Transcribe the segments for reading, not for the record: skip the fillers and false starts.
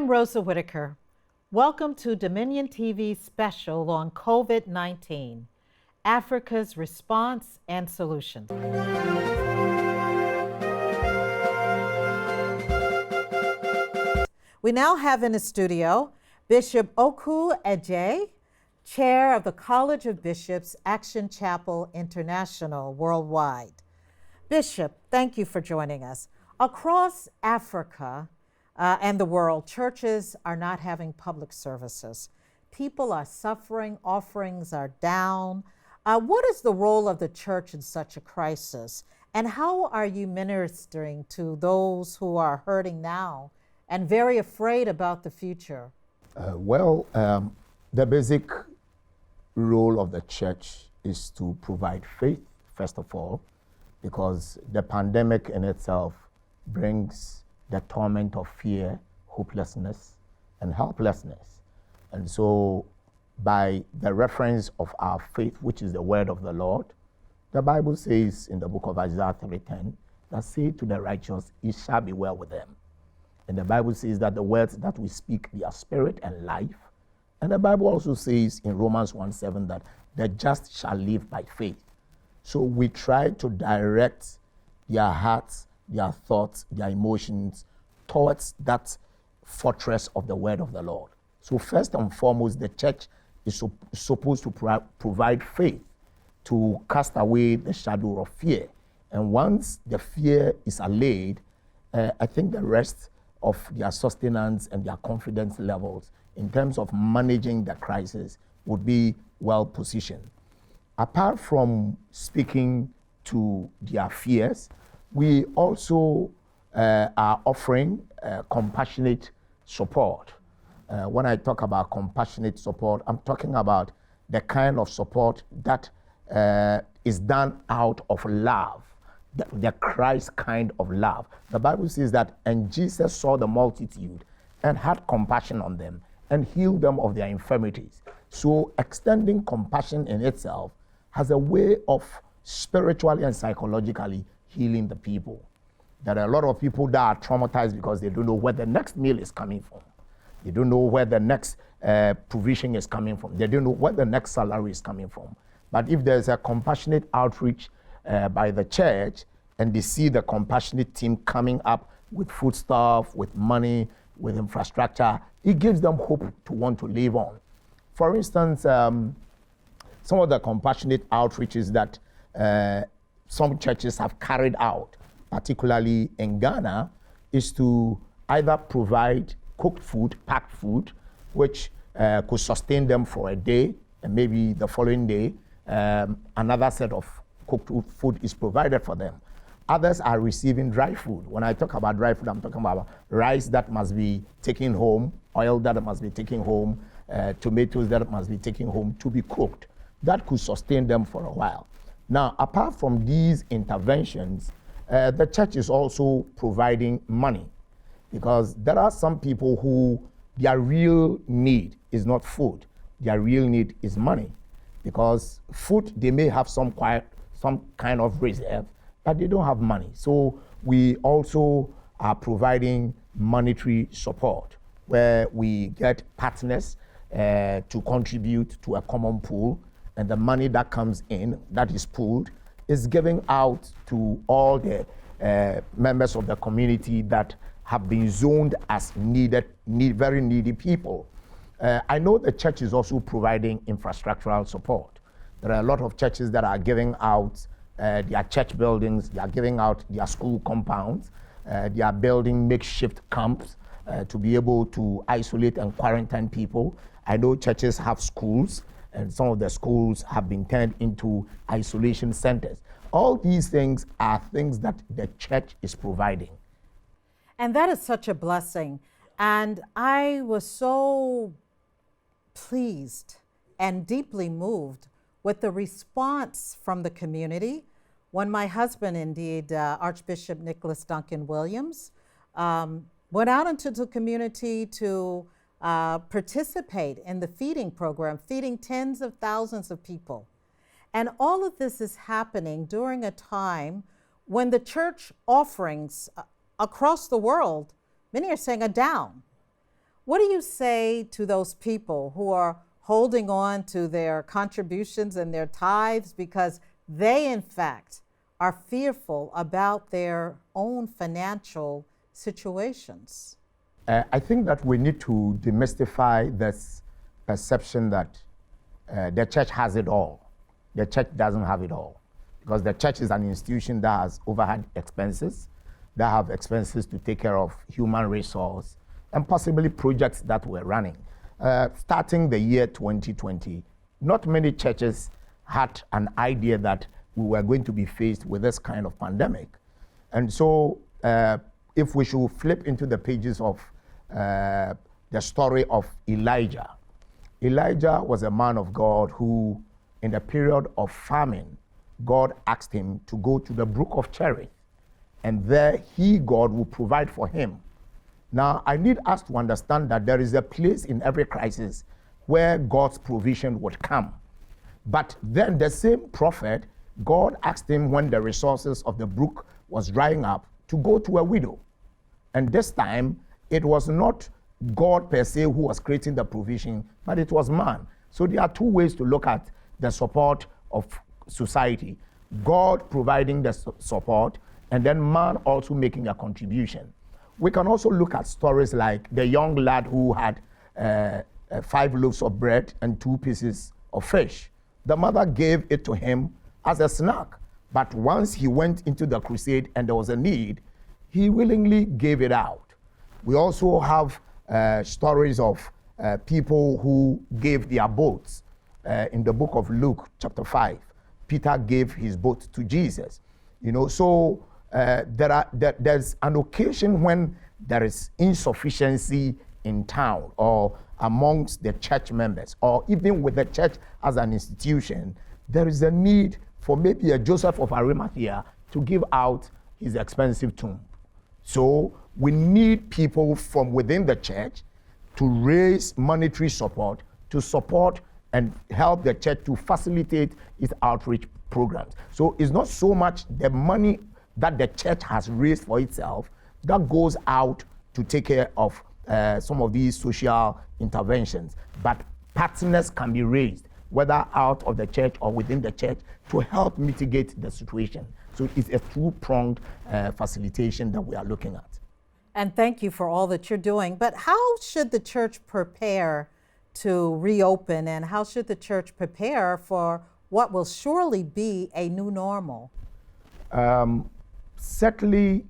Rosa Whitaker. Welcome to Dominion TV's special on COVID-19, Africa's Response and Solutions. We now have in the studio Bishop Oko-Adjei, Chair of the College of Bishops, Action Chapel International Worldwide. Bishop, thank you for joining us. Across Africa and the world, churches are not having public services. People are suffering, offerings are down. What is the role of the church in such a crisis? And how are you ministering to those who are hurting now and very afraid about the future? The basic role of the church is to provide faith, first of all, because the pandemic in itself brings the torment of fear, hopelessness, and helplessness. And so, by the reference of our faith, which is the word of the Lord, the Bible says in the book of Isaiah 3:10, that say to the righteous, it shall be well with them. And the Bible says that the words that we speak, they are spirit and life. And the Bible also says in Romans 1:7 that the just shall live by faith. So we try to direct their hearts, their thoughts, their emotions towards that fortress of the word of the Lord. So first and foremost, the church is supposed to provide faith to cast away the shadow of fear. And once the fear is allayed, I think the rest of their sustenance and their confidence levels in terms of managing the crisis would be well positioned. Apart from speaking to their fears, we also are offering compassionate support. When I talk about compassionate support, I'm talking about the kind of support that is done out of love, the Christ kind of love. The Bible says that, and Jesus saw the multitude and had compassion on them and healed them of their infirmities. So extending compassion in itself has a way of spiritually and psychologically healing the people. There are a lot of people that are traumatized because they don't know where the next meal is coming from. They don't know where the next provision is coming from. They don't know where the next salary is coming from. But if there's a compassionate outreach by the church, and they see the compassionate team coming up with foodstuff, with money, with infrastructure, it gives them hope to want to live on. For instance, some of the compassionate outreaches that some churches have carried out, particularly in Ghana, is to either provide cooked food, packed food, which could sustain them for a day, and maybe the following day, another set of cooked food is provided for them. Others are receiving dry food. When I talk about dry food, I'm talking about rice that must be taken home, oil that must be taken home, tomatoes that must be taken home to be cooked. That could sustain them for a while. Now, apart from these interventions, the church is also providing money, because there are some people who their real need is not food. Their real need is money, because food, they may have some kind of reserve, but they don't have money. So we also are providing monetary support, where we get partners to contribute to a common pool, and the money that comes in, that is pooled, is given out to all the members of the community that have been zoned as very needy people. I know the church is also providing infrastructural support. There are a lot of churches that are giving out their church buildings, they are giving out their school compounds, they are building makeshift camps to be able to isolate and quarantine people. I know churches have schools, and some of the schools have been turned into isolation centers. All these things are things that the church is providing. And that is such a blessing. And I was so pleased and deeply moved with the response from the community when my husband, indeed, Archbishop Nicholas Duncan Williams, went out into the community to participate in the feeding program, feeding tens of thousands of people. And all of this is happening during a time when the church offerings across the world, many are saying, are down. What do you say to those people who are holding on to their contributions and their tithes because they, in fact, are fearful about their own financial situations? I think that we need to demystify this perception that the church has it all. The church doesn't have it all, because the church is an institution that has overhead expenses, that have expenses to take care of human resource and possibly projects that we're running. Starting the year 2020, not many churches had an idea that we were going to be faced with this kind of pandemic. And so if we should flip into the pages of the story of Elijah. Elijah was a man of God who, in the period of famine, God asked him to go to the brook of Cherith, and there God, will provide for him. Now, I need us to understand that there is a place in every crisis where God's provision would come. But then the same prophet, God asked him when the resources of the brook was drying up to go to a widow. And this time, it was not God per se who was creating the provision, but it was man. So there are two ways to look at the support of society. God providing the support, and then man also making a contribution. We can also look at stories like the young lad who had 5 loaves of bread and 2 pieces of fish. The mother gave it to him as a snack, but once he went into the crusade and there was a need, he willingly gave it out. We also have stories of people who gave their boats. In the book of Luke, chapter 5, Peter gave his boat to Jesus. So there's an occasion when there is insufficiency in town or amongst the church members, or even with the church as an institution. There is a need for maybe a Joseph of Arimathea to give out his expensive tomb. So we need people from within the church to raise monetary support, to support and help the church to facilitate its outreach programs. So it's not so much the money that the church has raised for itself that goes out to take care of some of these social interventions, but partners can be raised, whether out of the church or within the church, to help mitigate the situation. So it's a two-pronged facilitation that we are looking at. And thank you for all that you're doing. But how should the church prepare to reopen, and how should the church prepare for what will surely be a new normal? Certainly,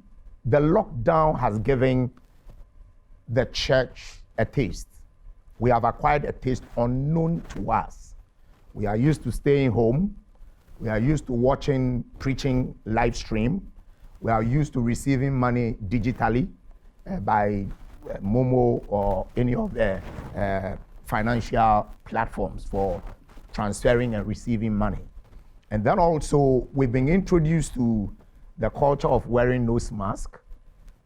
the lockdown has given the church a taste. We have acquired a taste unknown to us. We are used to staying home. We are used to watching preaching live stream. We are used to receiving money digitally by Momo or any of the financial platforms for transferring and receiving money. And then also, we've been introduced to the culture of wearing nose mask.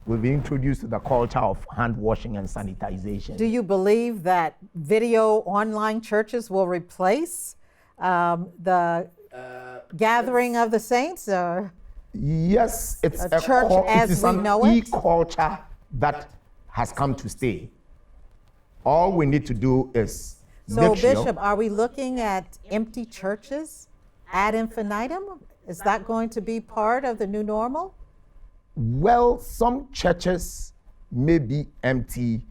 We've been introduced to the culture of hand washing and sanitization. Do you believe that video online churches will replace the gathering of the saints? Or yes, it's a church as we know it? E-culture that has come to stay. All we need to do is So, Bishop, are we looking at empty churches ad infinitum? Is that going to be part of the new normal? Well, some churches may be empty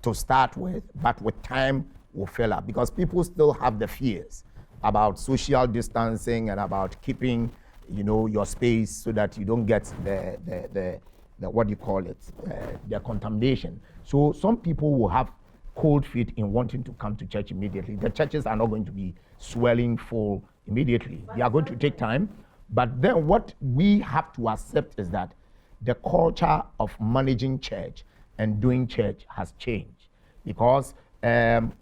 to start with, but with time will fill up because people still have the fears about social distancing and about keeping, your space so that you don't get the what do you call it, the contamination. So some people will have cold feet in wanting to come to church immediately. The churches are not going to be swelling full immediately. They are going to take time. But then what we have to accept is that the culture of managing church and doing church has changed because an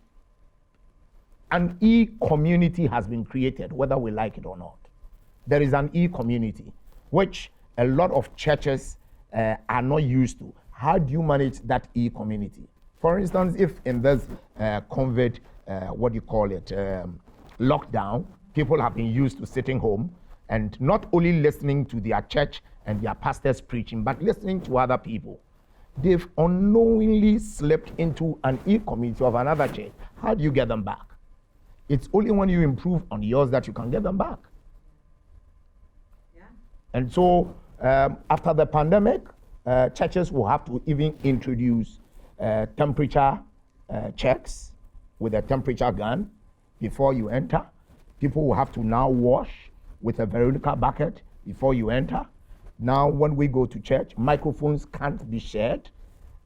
e-community has been created, whether we like it or not. There is an e-community, which a lot of churches are not used to. How do you manage that e-community? For instance, if in this COVID, lockdown, people have been used to sitting home and not only listening to their church and their pastors preaching, but listening to other people. they've unknowingly slipped into an e-community of another church. How do you get them back? It's only when you improve on yours that you can get them back. Yeah. And so after the pandemic, churches will have to even introduce temperature checks with a temperature gun before you enter. People will have to now wash with a Veronica bucket before you enter. Now, when we go to church, microphones can't be shared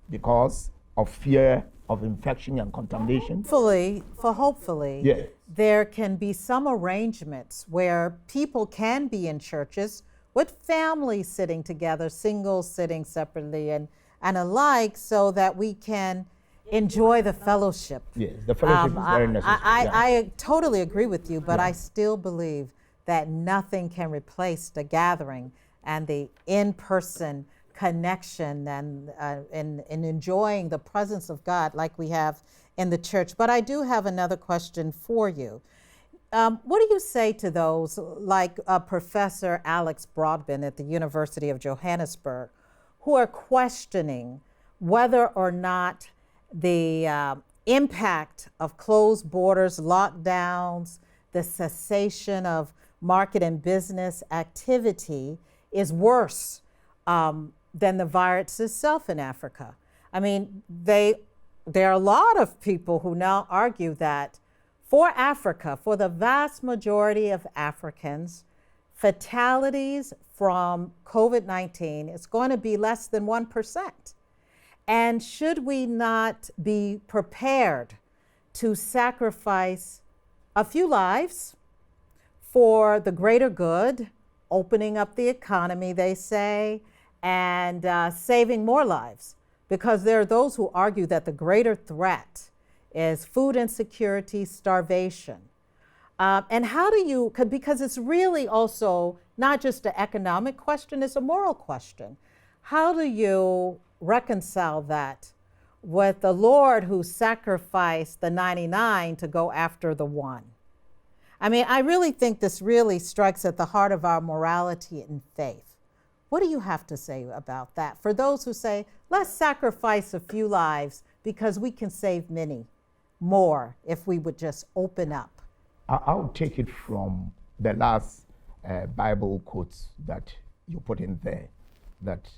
because of fear of infection and contamination. Hopefully, yes, there can be some arrangements where people can be in churches with families sitting together, singles sitting separately and alike, so that we can enjoy the fellowship. Yes, the fellowship is very necessary. I totally agree with you, but Yeah. I still believe that nothing can replace the gathering and the in-person connection and enjoying the presence of God like we have in the church. But I do have another question for you. What do you say to those like Professor Alex Broadbent at the University of Johannesburg who are questioning whether or not the impact of closed borders, lockdowns, the cessation of market and business activity is worse than the virus itself in Africa? I mean, there are a lot of people who now argue that for Africa, for the vast majority of Africans, fatalities from COVID-19 is going to be less than 1%. And should we not be prepared to sacrifice a few lives for the greater good, opening up the economy, they say, and saving more lives? Because there are those who argue that the greater threat is food insecurity, starvation. And how do you, because it's really also not just an economic question, it's a moral question. How do you reconcile that with the Lord who sacrificed the 99 to go after the one? I mean, I really think this really strikes at the heart of our morality and faith. What do you have to say about that? For those who say, let's sacrifice a few lives because we can save many more if we would just open up. I'll take it from the last Bible quotes that you put in there, that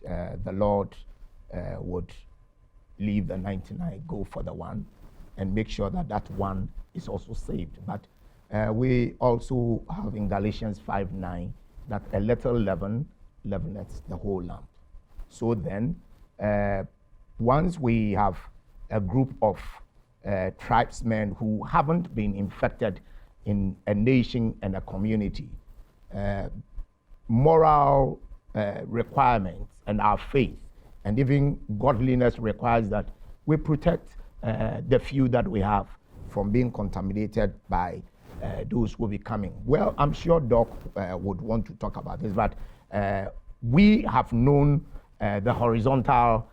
the Lord would leave the 99, go for the one, and make sure that that one is also saved. But we also have in Galatians 5:9 that a little leaven leaveneth the whole lump. So then, once we have a group of tribesmen who haven't been infected in a nation and a community, moral requirements and our faith and even godliness requires that we protect the few that we have from being contaminated by those who will be coming. Well, I'm sure Doc would want to talk about this, but we have known the horizontal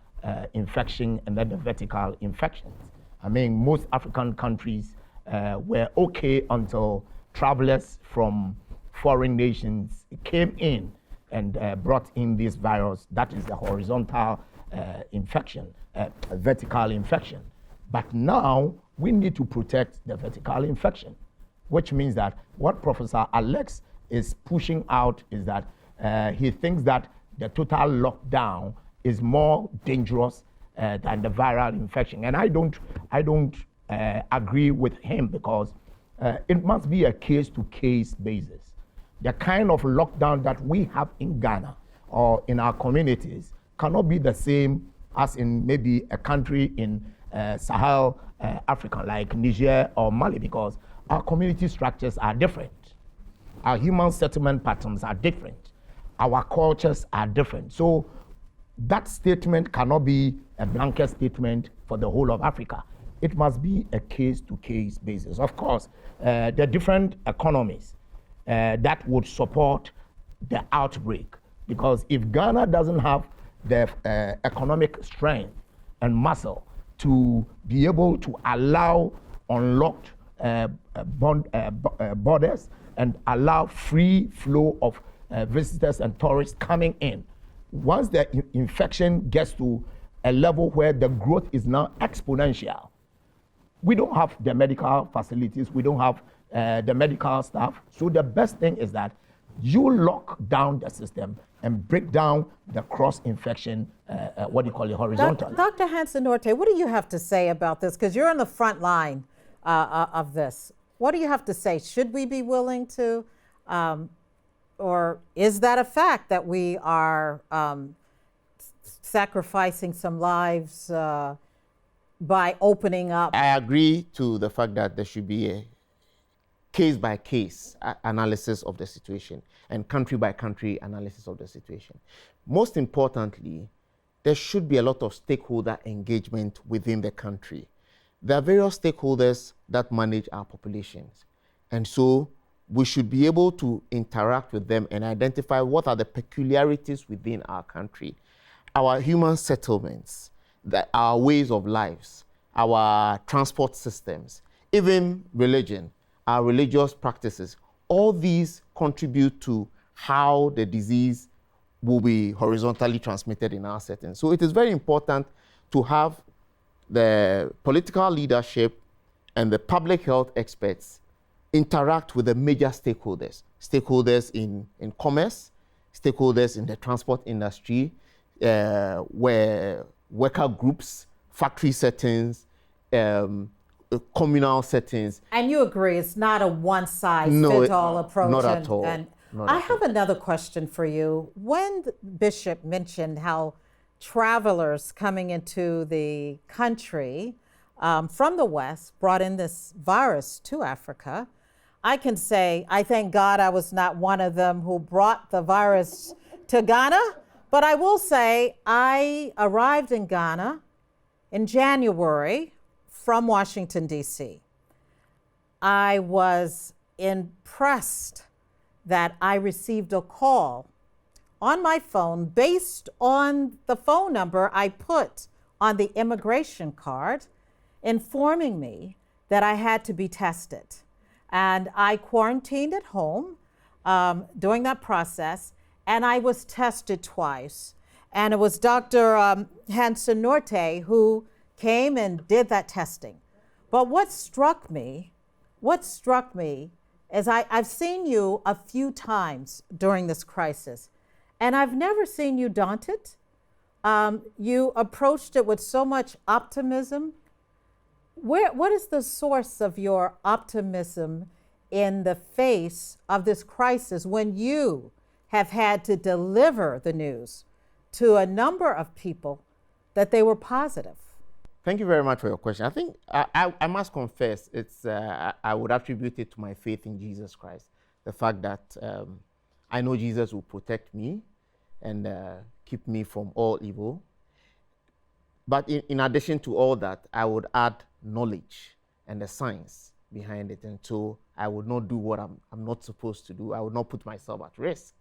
infection and then the vertical infections. I mean, most African countries were okay until travelers from foreign nations came in and brought in this virus. That is the horizontal infection, vertical infection. But now we need to protect the vertical infection, which means that what Professor Alex is pushing out is that he thinks that the total lockdown is more dangerous than the viral infection. And I don't agree with him, because it must be a case-to-case basis. The kind of lockdown that we have in Ghana or in our communities cannot be the same as in maybe a country in Sahel Africa like Niger or Mali, because our community structures are different. Our human settlement patterns are different. Our cultures are different. So that statement cannot be a blanket statement for the whole of Africa. It must be a case-to-case basis. Of course, the different economies that would support the outbreak, because if Ghana doesn't have the economic strength and muscle to be able to allow unlocked borders and allow free flow of visitors and tourists coming in, once the infection gets to a level where the growth is now exponential. We don't have the medical facilities, we don't have the medical staff. So the best thing is that you lock down the system and break down the cross-infection, horizontally. Dr. Hansen-Nortey, what do you have to say about this? Because you're on the front line of this. What do you have to say? Should we be willing to, or is that a fact that we are sacrificing some lives by opening up? I agree to the fact that there should be a case-by-case analysis of the situation and country-by-country analysis of the situation. Most importantly, there should be a lot of stakeholder engagement within the country. There are various stakeholders that manage our populations, and so we should be able to interact with them and identify what are the peculiarities within our country, our human settlements, our ways of lives, our transport systems, even religion, our religious practices. All these contribute to how the disease will be horizontally transmitted in our setting. So it is very important to have the political leadership and the public health experts interact with the major stakeholders in commerce, stakeholders in the transport industry, where worker groups, factory settings, communal settings. And you agree it's not a one-size-fits-all approach? Not at all. I have another question for you. When the Bishop mentioned how travelers coming into the country from the West brought in this virus to Africa, I can say, I thank God I was not one of them who brought the virus to Ghana, but I will say I arrived in Ghana in January from Washington, D.C. I was impressed that I received a call on my phone based on the phone number I put on the immigration card, informing me that I had to be tested. And I quarantined at home during that process, and I was tested twice. And it was Dr. Hansen-Nortey who came and did that testing. But what struck me is I've seen you a few times during this crisis, and I've never seen you daunted. You approached it with so much optimism. What is the source of your optimism in the face of this crisis when you have had to deliver the news to a number of people that they were positive? Thank you very much for your question. I think I must confess, I would attribute it to my faith in Jesus Christ. The fact that I know Jesus will protect me and keep me from all evil. But in addition to all that, I would add knowledge and the science behind it. And so I would not do what I'm not supposed to do. I would not put myself at risk.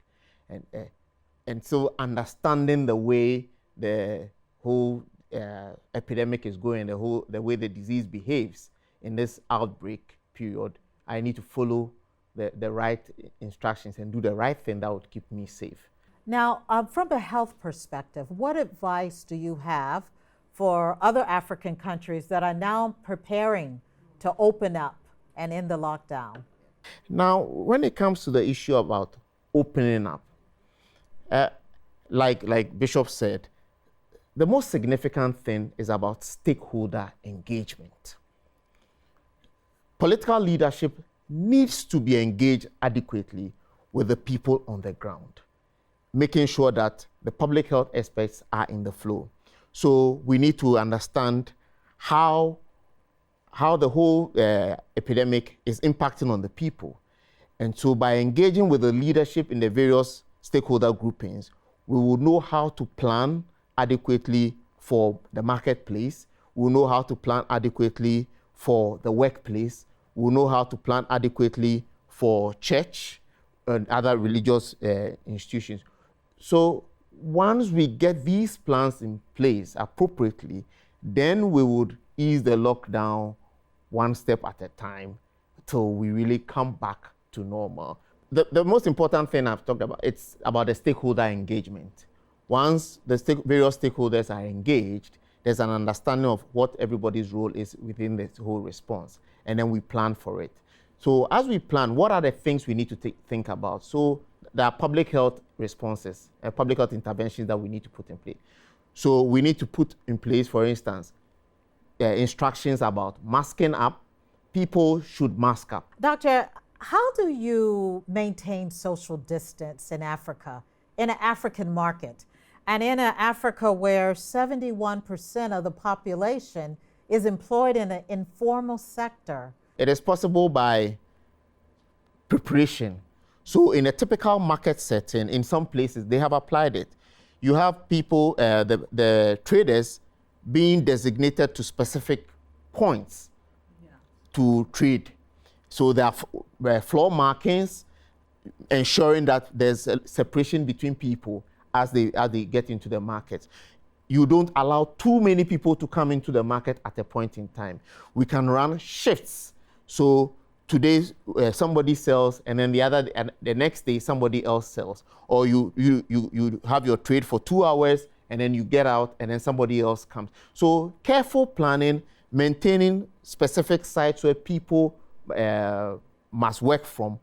And so understanding the way the whole epidemic is going, the way the disease behaves in this outbreak period, I need to follow the right instructions and do the right thing that would keep me safe. Now, from a health perspective, what advice do you have for other African countries that are now preparing to open up and end the lockdown? Now, when it comes to the issue about opening up, like Bishop said, the most significant thing is about stakeholder engagement. Political leadership needs to be engaged adequately with the people on the ground, making sure that the public health experts are in the flow. So we need to understand how the whole epidemic is impacting on the people. And so by engaging with the leadership in the various stakeholder groupings, we will know how to plan adequately for the marketplace. We'll know how to plan adequately for the workplace. We'll know how to plan adequately for church and other religious institutions. So once we get these plans in place appropriately, then we would ease the lockdown one step at a time till we really come back to normal. The most important thing I've talked about, it's about the stakeholder engagement. Once the various stakeholders are engaged, there's an understanding of what everybody's role is within this whole response, and then we plan for it. So as we plan, what are the things we need to think about? So there are public health responses and public health interventions that we need to put in place. So we need to put in place, for instance, instructions about masking up. People should mask up. Doctor, how do you maintain social distance in Africa, in an African market, and in an Africa where 71% of the population is employed in an informal sector? It is possible by preparation. So in a typical market setting, in some places, they have applied it. You have people, the traders, being designated to specific points to trade. So there are floor markings, ensuring that there's a separation between people as they get into the market. You don't allow too many people to come into the market at a point in time. We can run shifts. So today somebody sells, and then the next day somebody else sells. Or you have your trade for 2 hours, and then you get out, and then somebody else comes. So careful planning, maintaining specific sites where people must work from,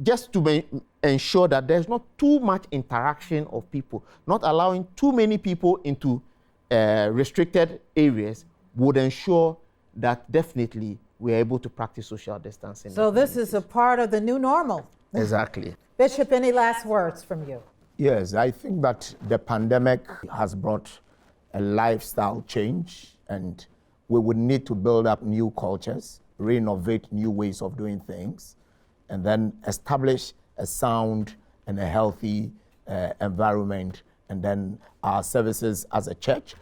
just to ensure that there's not too much interaction of people. Not allowing too many people into restricted areas would ensure that definitely we're able to practice social distancing. So this is a part of the new normal. Exactly. Bishop, any last words from you? Yes, I think that the pandemic has brought a lifestyle change, and we would need to build up new cultures, renovate new ways of doing things, and then establish a sound and a healthy environment. And then our services as a church,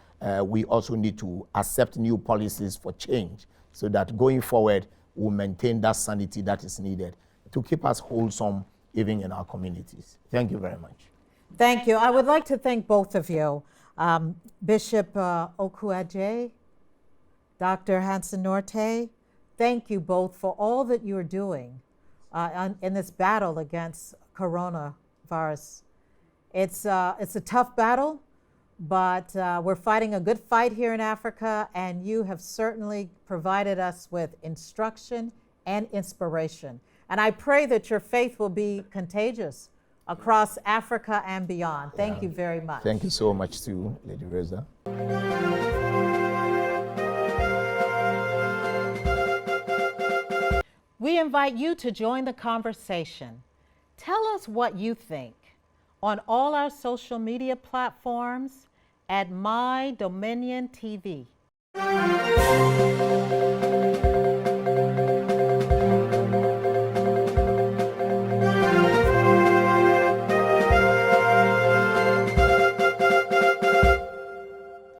we also need to accept new policies for change, so that going forward, we'll maintain that sanity that is needed to keep us wholesome even in our communities. Thank you very much. Thank you. I would like to thank both of you, Bishop Oko-Adjei, Dr. Hansen Norte. Thank you both for all that you're doing in this battle against coronavirus. It's a tough battle, but we're fighting a good fight here in Africa, and you have certainly provided us with instruction and inspiration. And I pray that your faith will be contagious across Africa and beyond. Thank you very much. Thank you so much too, Lady Reza. We invite you to join the conversation. Tell us what you think on all our social media platforms at My Dominion TV.